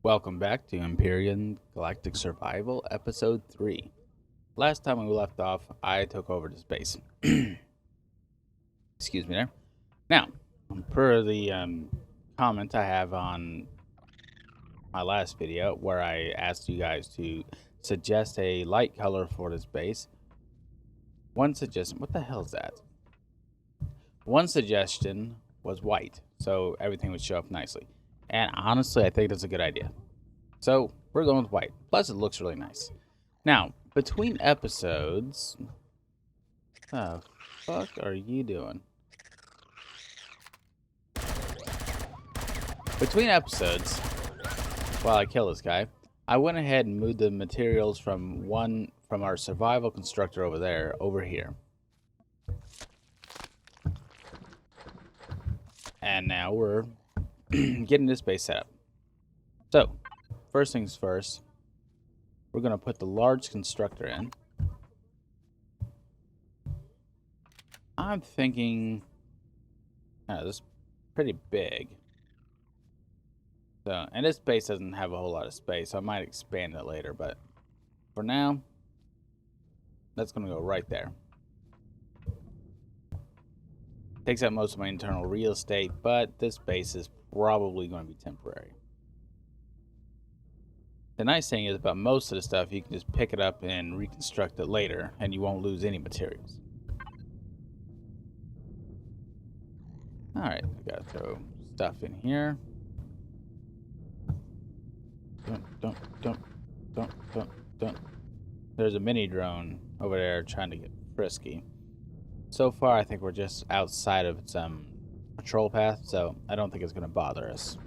Welcome back to Empyrion Galactic Survival, Episode 3. Last time we left off, I took over the space. Excuse me there. Now, per the comment I have on my last video, where I asked you guys to suggest a light color for this base, one suggestion, what the hell is that? One suggestion was white, so everything would show up nicely. And honestly, I think that's a good idea. So, we're going with white. Plus, it looks really nice. Now, between episodes... What the fuck are you doing? Between episodes, while I kill this guy, I went ahead and moved the materials from our survival constructor over there, over here. And now we're getting this base set up. So, first things first, we're going to put the large constructor in. I'm thinking, this is pretty big. So, and this base doesn't have a whole lot of space, so I might expand it later, but for now, that's going to go right there. Takes up most of my internal real estate, but this base is probably going to be temporary. The nice thing is about most of the stuff, you can just pick it up and reconstruct it later, and you won't lose any materials. Alright, I gotta throw stuff in here. Don't. There's a mini drone over there trying to get frisky. So far, I think we're just outside of its patrol path, so I don't think it's going to bother us.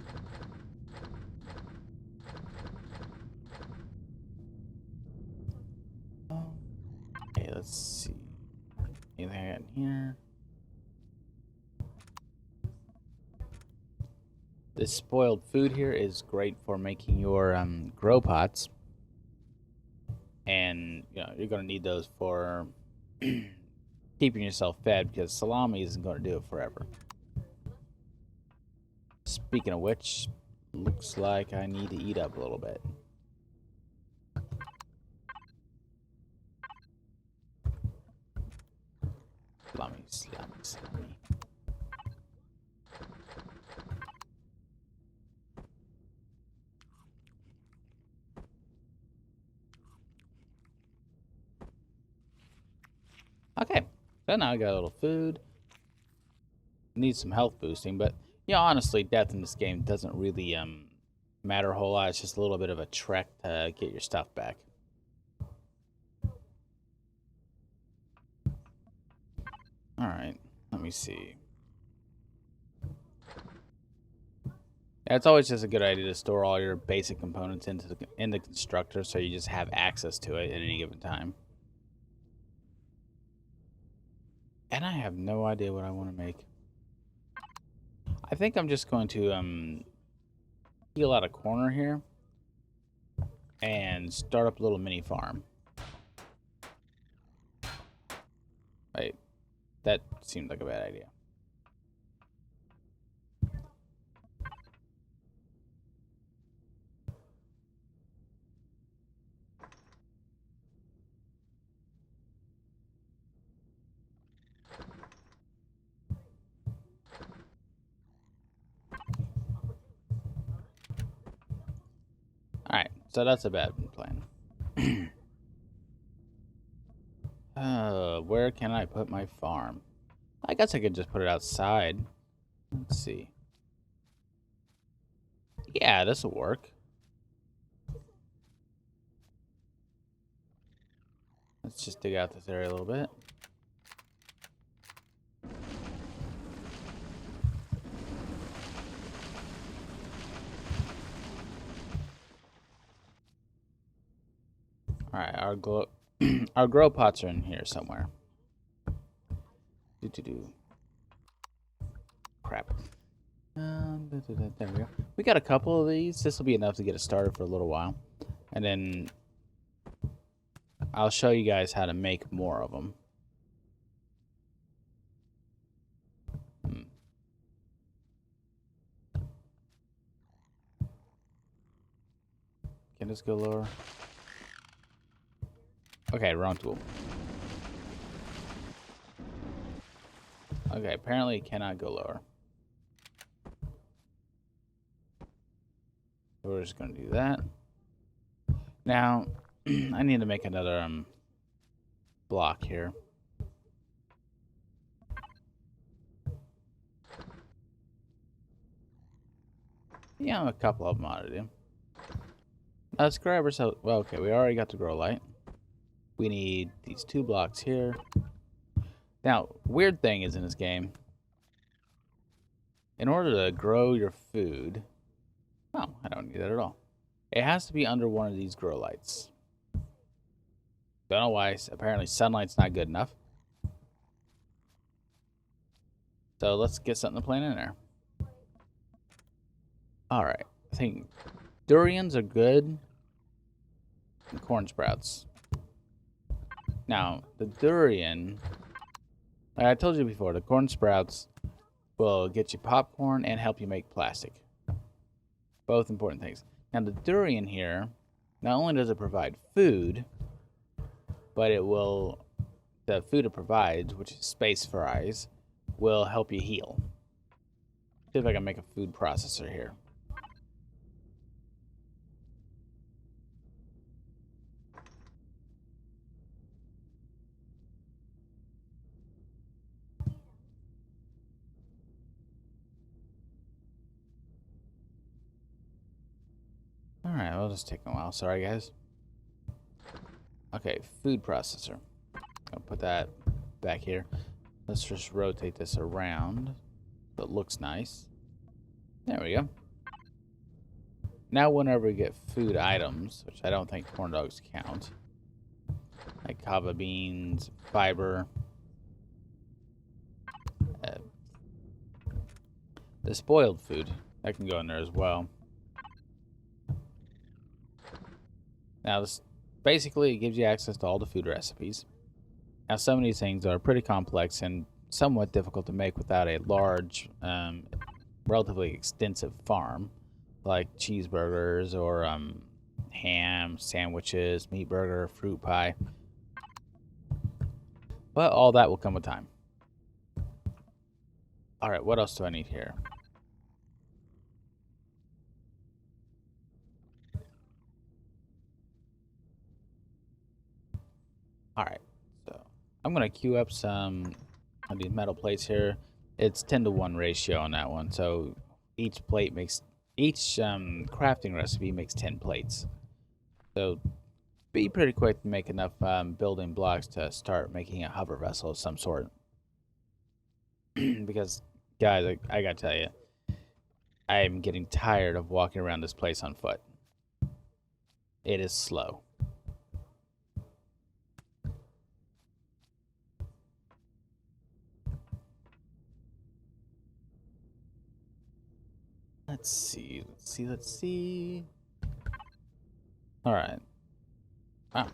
Okay, let's see. Anything I got in here? This spoiled food here is great for making your grow pots. And, you know, you're going to need those for keeping yourself fed, because salami isn't going to do it forever. Speaking of which, looks like I need to eat up a little bit. Salami. Okay, so now I got a little food. Need some health boosting, but you know, honestly, death in this game doesn't really matter a whole lot. It's just a little bit of a trek to get your stuff back. All right, let me see. Yeah, it's always just a good idea to store all your basic components in the constructor, so you just have access to it at any given time. And I have no idea what I want to make. I think I'm just going to peel out a corner here and start up a little mini farm. Wait, that seemed like a bad idea. Alright, so that's a bad plan. Where can I put my farm? I guess I could just put it outside. Let's see. Yeah, this will work. Let's just dig out this area a little bit. Alright, our grow pots are in here somewhere. Crap. There we go. We got a couple of these. This will be enough to get it started for a little while. And then I'll show you guys how to make more of them. Can this go lower? Okay, wrong tool. Okay, apparently it cannot go lower. So we're just gonna do that. Now, I need to make another block here. Yeah, a couple of them ought to do. Let's grab ourselves. Well, okay, we already got the grow light. We need these 2 blocks here. Now, weird thing is in this game, in order to grow your food, oh, I don't need that at all. It has to be under one of these grow lights. Don't know why. Apparently, sunlight's not good enough. So let's get something to plant in there. All right, I think durians are good. And corn sprouts. Now, the durian, like I told you before, the corn sprouts will get you popcorn and help you make plastic. Both important things. Now, the durian here, not only does it provide food, but it will, the food it provides, which is space fries, will help you heal. See if I can make a food processor here. Alright, it'll just take a while. Sorry, guys. Okay, food processor. I'll put that back here. Let's just rotate this around so it looks nice. There we go. Now whenever we get food items, which I don't think corn dogs count, like kava beans, fiber, the spoiled food, that can go in there as well. Now this basically it gives you access to all the food recipes. Now some of these things are pretty complex and somewhat difficult to make without a large, relatively extensive farm, like cheeseburgers or ham, sandwiches, meat burger, fruit pie. But all that will come with time. Alright, what else do I need here? Alright, so I'm going to queue up some of these metal plates here. It's 10-to-1 ratio on that one, so each plate makes, each crafting recipe makes 10 plates. So be pretty quick to make enough building blocks to start making a hover vessel of some sort. Because, guys, I gotta tell you, I am getting tired of walking around this place on foot. It is slow. Let's see. All right. Wow.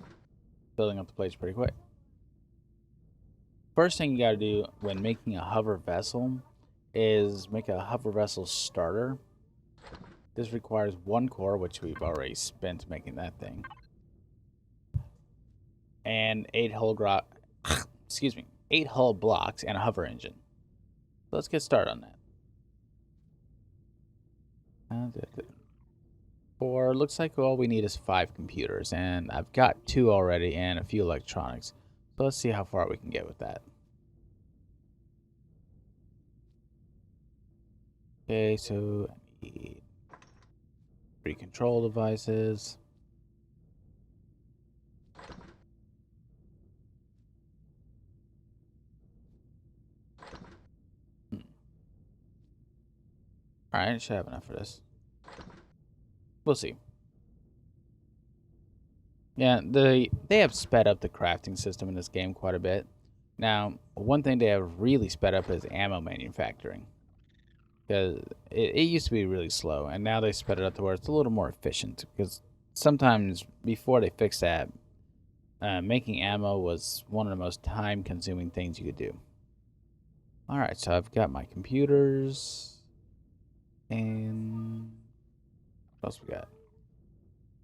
Building up the plates pretty quick. First thing you gotta do when making a hover vessel is make a hover vessel starter. This requires 1 core, which we've already spent making that thing. And 8 hull excuse me, 8 hull blocks and a hover engine. So let's get started on that. Looks like all we need is 5 computers, and I've got 2 already and a few electronics. So let's see how far we can get with that. Okay, so I need 3 control devices. Alright, I should have enough for this. We'll see. Yeah, they have sped up the crafting system in this game quite a bit. Now, one thing they have really sped up is ammo manufacturing. Because it used to be really slow, and now they sped it up to where it's a little more efficient. Because sometimes, before they fixed that, making ammo was one of the most time-consuming things you could do. Alright, so I've got my computers. And what else we got?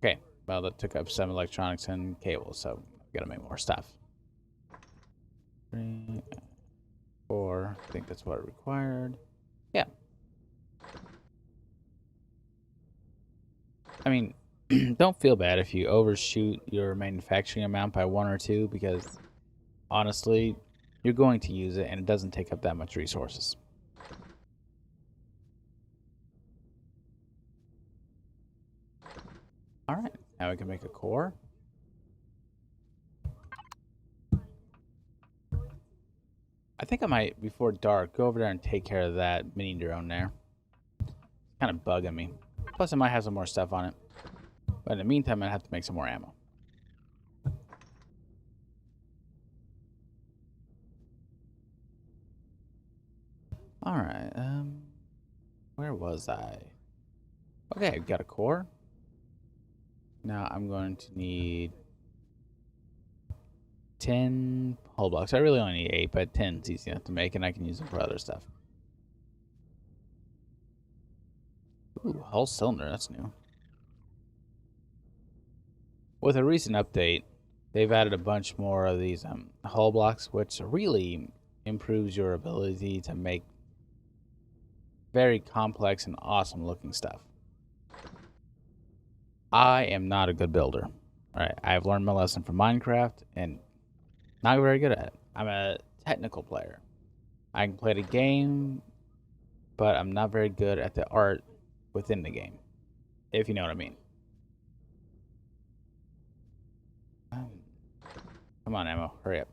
Okay, Well, that took up some electronics and cables, so we gotta make more stuff. 3, 4. I think that's what it required. Yeah. I mean, don't feel bad if you overshoot your manufacturing amount by 1 or 2, because honestly, you're going to use it and it doesn't take up that much resources. All right, now we can make a core. I think I might, before dark, go over there and take care of that mini drone there. It's kind of bugging me. Plus, I might have some more stuff on it. But in the meantime, I have to make some more ammo. All right, where was I? Okay, got a core. Now I'm going to need 10 hull blocks. I really only need 8, but 10 is easy enough to make, and I can use them for other stuff. Ooh, hull cylinder, that's new. With a recent update, they've added a bunch more of these hull blocks, which really improves your ability to make very complex and awesome looking stuff. I am not a good builder. Alright, I've learned my lesson from Minecraft and not very good at it. I'm a technical player. I can play the game, but I'm not very good at the art within the game, if you know what I mean. Come on, ammo, hurry up.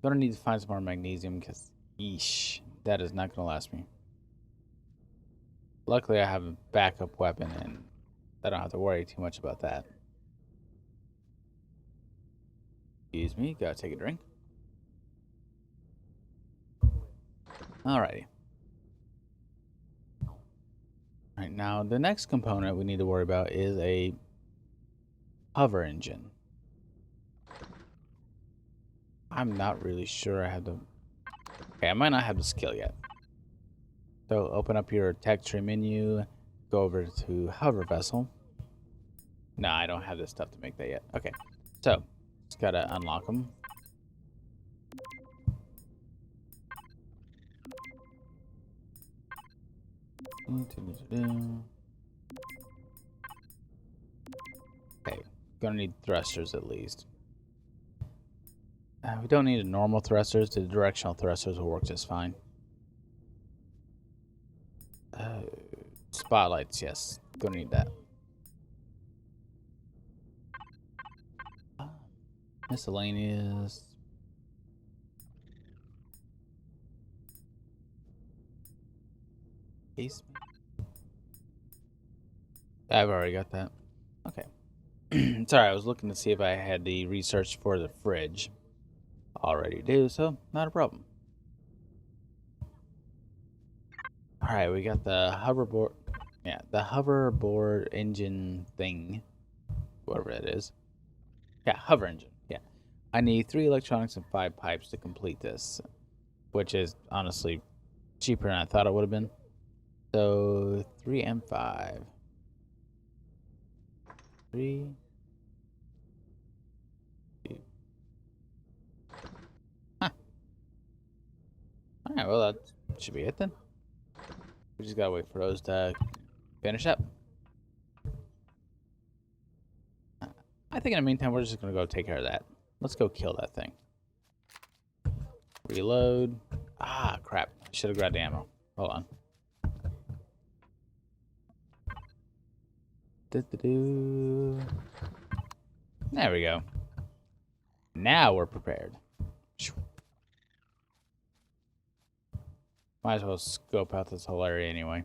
Gonna need to find some more magnesium because, yeesh, that is not gonna last me. Luckily, I have a backup weapon and I don't have to worry too much about that. Excuse me, gotta take a drink. Alrighty. Alright, now the next component we need to worry about is a hover engine. I'm not really sure I have the... Okay, I might not have the skill yet. So open up your texture menu, go over to hover vessel. No, I don't have the stuff to make that yet. Okay, so just gotta unlock them. Okay, gonna need thrusters at least. We don't need the normal thrusters. The directional thrusters will work just fine. Spotlights, yes. Gonna need that. Miscellaneous. Case. I've already got that. Okay. Sorry, I was looking to see if I had the research for the fridge. Already do, so not a problem. Alright, we got the hoverboard. Yeah, the hoverboard engine thing. Whatever it is. Yeah, hover engine. Yeah. I need 3 electronics and 5 pipes to complete this. Which is honestly cheaper than I thought it would have been. So 3 and 5. 3. Huh. Alright, well that should be it then. We just gotta wait for those to finish up. I think in the meantime we're just gonna go take care of that. Let's go kill that thing. Reload. Ah, crap. I should have grabbed the ammo. Hold on. There we go. Now we're prepared. Might as well scope out this whole area anyway.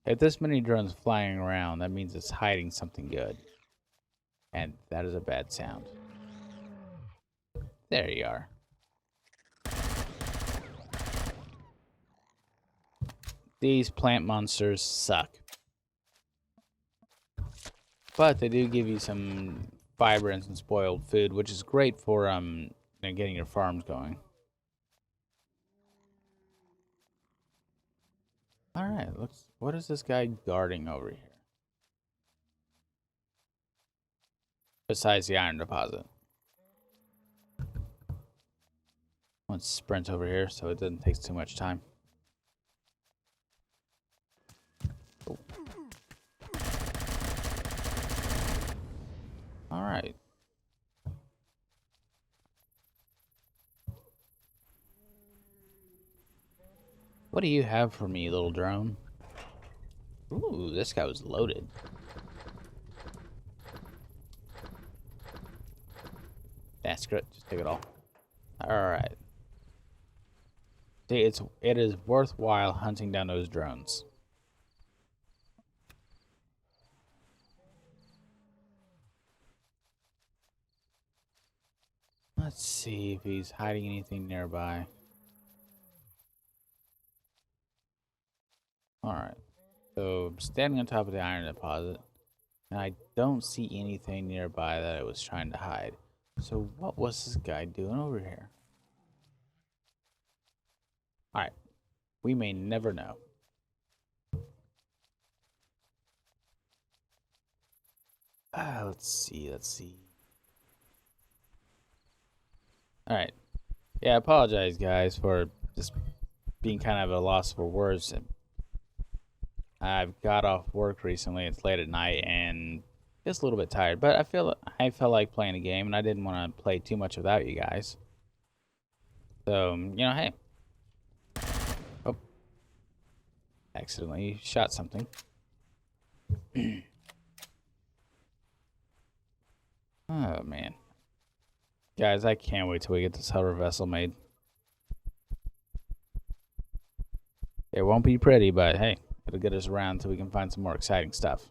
If this mini drone's flying around, that means it's hiding something good. And that is a bad sound. There you are. These plant monsters suck. But they do give you some fiber and some spoiled food, which is great for getting your farms going. Alright, what is this guy guarding over here? besides the iron deposit. Let's sprint over here so it doesn't take too much time. Oh. All right. What do you have for me, little drone? Ooh, this guy was loaded. Yeah, screw it. Just take it all. Alright. See, it is worthwhile hunting down those drones. Let's see if he's hiding anything nearby. Alright. So, I'm standing on top of the iron deposit, and I don't see anything nearby that I was trying to hide. So, what was this guy doing over here? Alright. We may never know. Let's see. Alright. Yeah, I apologize, guys, for just being kind of a loss for words. I've got off work recently. It's late at night and just a little bit tired. But I felt like playing a game, and I didn't want to play too much without you guys. So, you know, hey. Oh. Accidentally shot something. Oh, man. Guys, I can't wait till we get this hover vessel made. It won't be pretty, but hey, it'll get us around until we can find some more exciting stuff.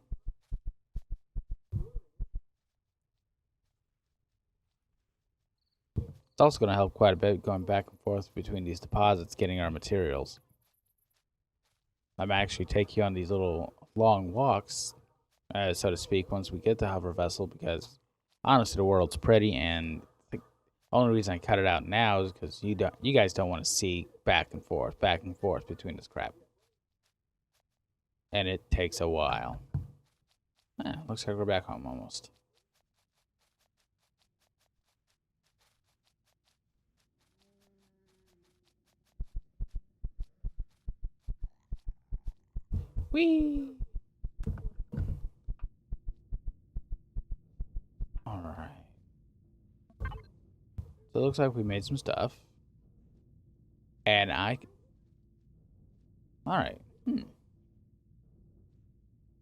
It's also going to help quite a bit going back and forth between these deposits, getting our materials. I'm actually take you on these little long walks, so to speak, once we get the hover vessel, because honestly, the world's pretty, and the only reason I cut it out now is because you guys don't want to see back and forth between this crap. And it takes a while. Looks like we're back home almost. Whee! Alright. So it looks like we made some stuff. And Alright.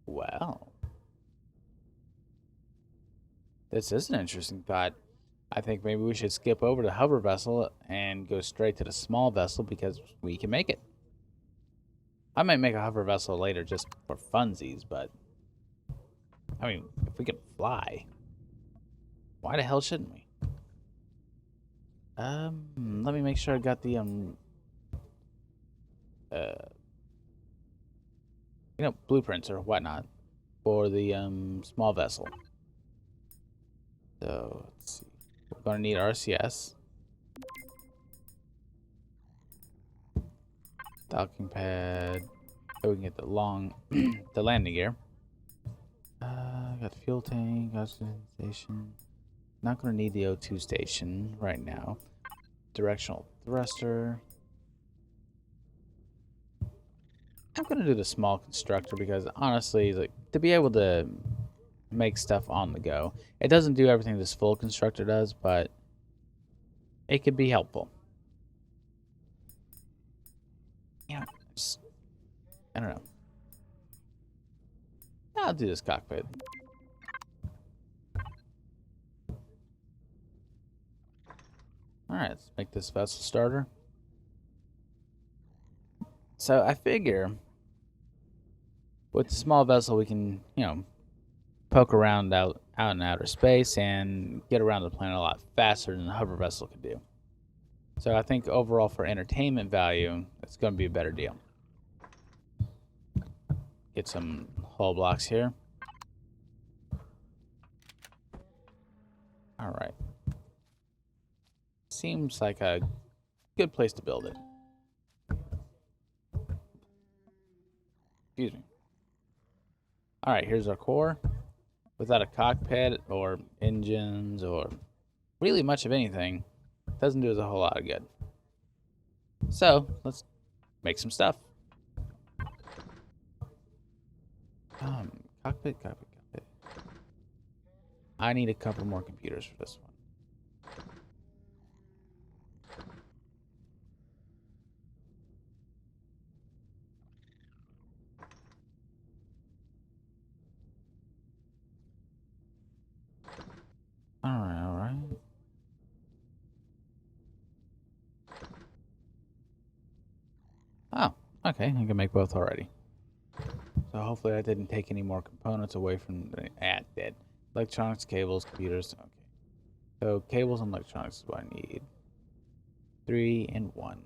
Well. This is an interesting thought. I think maybe we should skip over the hover vessel and go straight to the small vessel because we can make it. I might make a hover vessel later just for funsies, but I mean, if we can fly, why the hell shouldn't we? Let me make sure I got the blueprints or whatnot for the small vessel. So let's see. We're gonna need RCS, docking pad, so we can get the landing gear. Got the fuel tank, oxygen station. Not gonna need the O2 station right now. Directional thruster. I'm gonna do the small constructor because honestly, like, to be able to make stuff on the go. It doesn't do everything this full constructor does, but it could be helpful. Yeah, I don't know. I'll do this cockpit. Alright, let's make this vessel starter. So I figure with the small vessel we can, poke around out in outer space and get around the planet a lot faster than the hover vessel could do. So I think overall for entertainment value, it's going to be a better deal. Get some hull blocks here. Alright. Seems like a good place to build it. Excuse me. Alright, here's our core. without a cockpit or engines or really much of anything, doesn't do us a whole lot of good. So let's make some stuff. Cockpit. I need a couple more computers for this one. All right. Oh, okay. I can make both already. So hopefully I didn't take any more components away from the dead. Electronics, cables, computers. Okay. So cables and electronics is what I need. 3 and 1.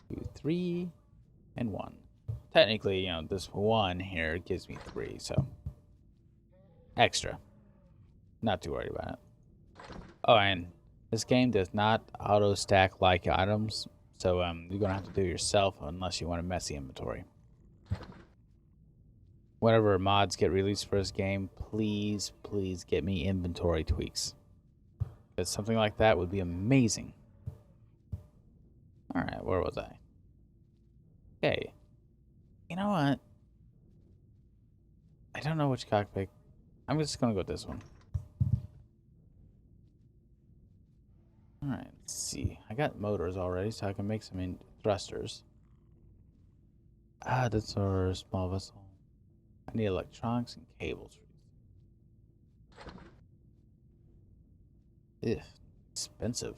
2, 3 and 1. Technically, you know, this 1 here gives me 3, so extra. Not too worried about it. Oh, and this game does not auto stack like items, so you're gonna have to do it yourself unless you want a messy inventory. Whenever mods get released for this game, please get me inventory tweaks, because something like that would be amazing. All right, where was I? Okay, you know what? I don't know which cockpit. I'm just gonna go with this one. Alright, let's see. I got motors already, so I can make some thrusters. That's our small vessel. I need electronics and cables. Ugh, expensive.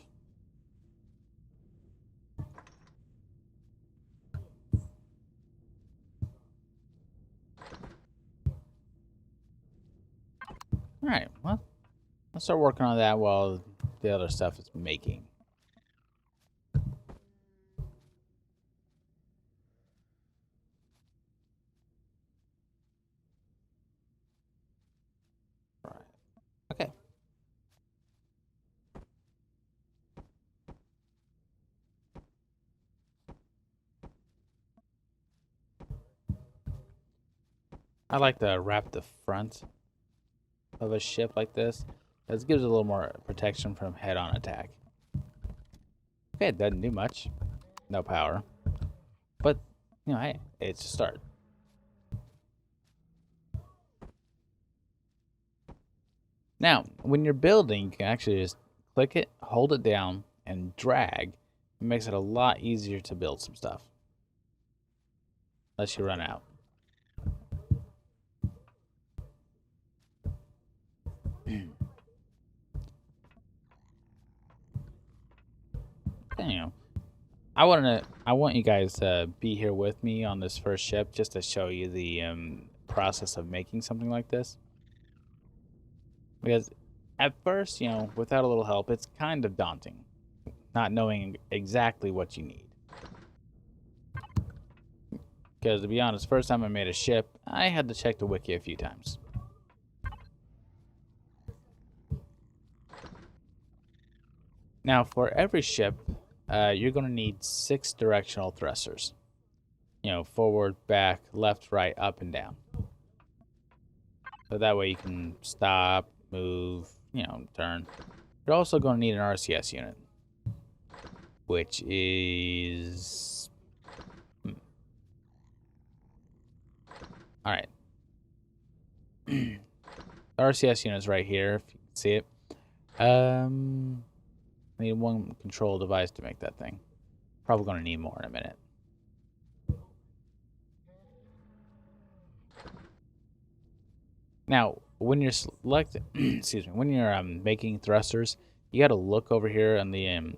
Alright, well, let's start working on that while the other stuff is making. Right. Okay. I like to wrap the front of a ship like this. This gives it a little more protection from head-on attack. Okay, it doesn't do much. No power. But, you know, hey, it's a start. Now, when you're building, you can actually just click it, hold it down, and drag. It makes it a lot easier to build some stuff. Unless you run out. Damn. I want you guys to be here with me on this first ship just to show you the process of making something like this. Because at first, you know, without a little help, it's kind of daunting, not knowing exactly what you need. Because to be honest, first time I made a ship, I had to check the wiki a few times. Now, for every ship, you're going to need 6 directional thrusters. You know, forward, back, left, right, up, and down. So that way you can stop, move, you know, turn. You're also going to need an RCS unit, which is... All right. The RCS unit is right here, if you can see it. I need one control device to make that thing. Probably going to need more in a minute. Now, when you're excuse me, when you're making thrusters, you got to look over here on the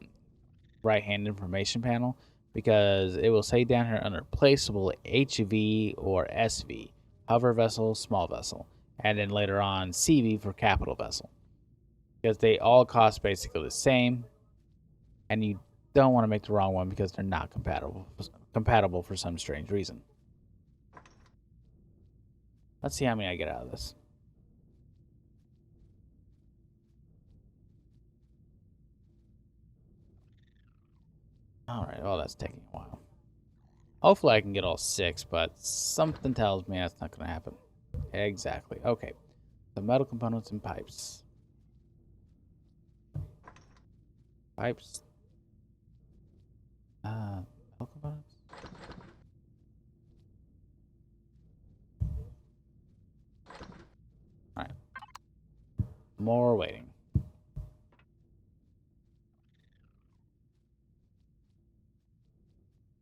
right-hand information panel, because it will say down here under placeable HV or SV, hover vessel, small vessel, and then later on CV for capital vessel, because they all cost basically the same, and you don't want to make the wrong one because they're not compatible for some strange reason. Let's see how many I get out of this. Alright, well, that's taking a while. Hopefully I can get all 6, but something tells me that's not going to happen. Exactly. Okay. The metal components and pipes. Pipes. Metal components? Alright. More waiting.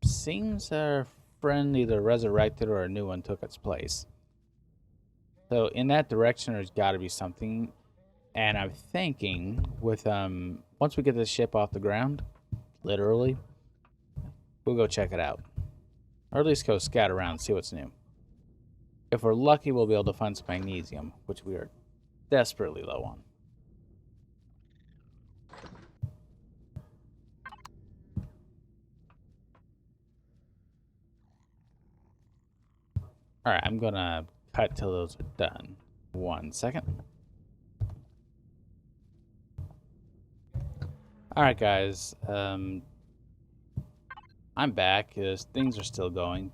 Seems our friend either resurrected or a new one took its place. So in that direction, there's got to be something. And I'm thinking with once we get this ship off the ground, literally, we'll go check it out, or at least go scout around and see what's new. If we're lucky, we'll be able to find some magnesium, which we are desperately low on. All right, I'm gonna cut till those are done. 1 second. All right, guys. I'm back. Things are still going,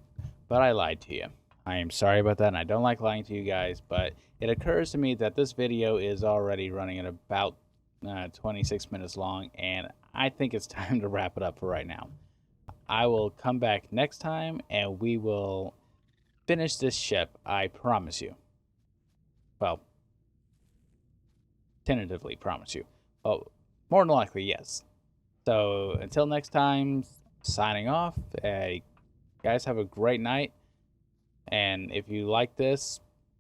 but I lied to you. I am sorry about that, and I don't like lying to you guys, but it occurs to me that this video is already running at about 26 minutes long, and I think it's time to wrap it up for right now. I will come back next time, and we will finish this ship, I promise you. Well, tentatively promise you. Oh, more than likely, yes. So, until next time, signing off. Guys, have a great night. And if you like this,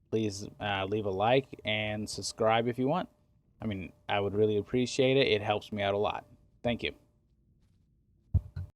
please leave a like and subscribe if you want. I mean, I would really appreciate it. It helps me out a lot. Thank you.